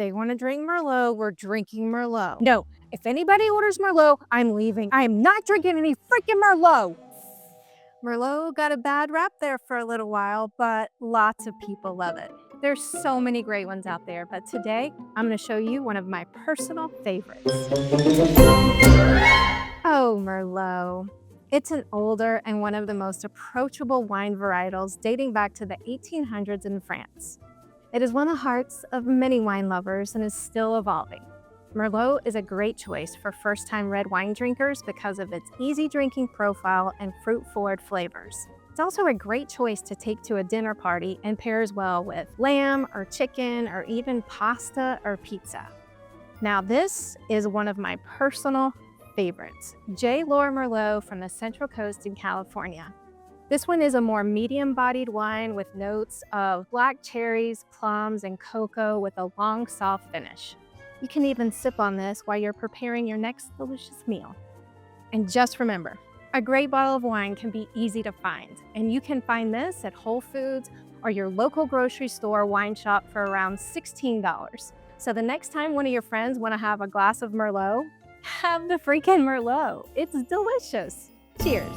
they want to drink Merlot, we're drinking Merlot. No, if anybody orders Merlot, I'm leaving. I am not drinking any freaking Merlot. Merlot got a bad rap there for a little while, but lots of people love it. There's so many great ones out there, but today I'm going to show you one of my personal favorites. Oh, Merlot. It's an older and one of the most approachable wine varietals dating back to the 1800s in France. It is one of the hearts of many wine lovers and is still evolving. Merlot is a great choice for first-time red wine drinkers because of its easy drinking profile and fruit-forward flavors. It's also a great choice to take to a dinner party and pairs well with lamb or chicken or even pasta or pizza. Now this is one of my personal favorites, J. Lohr Merlot from the Central Coast in California. This one is a more medium-bodied wine with notes of black cherries, plums, and cocoa with a long, soft finish. You can even sip on this while you're preparing your next delicious meal. And just remember, a great bottle of wine can be easy to find, and you can find this at Whole Foods or your local grocery store wine shop for around $16. So the next time one of your friends want to have a glass of Merlot, have the freaking Merlot. It's delicious. Cheers.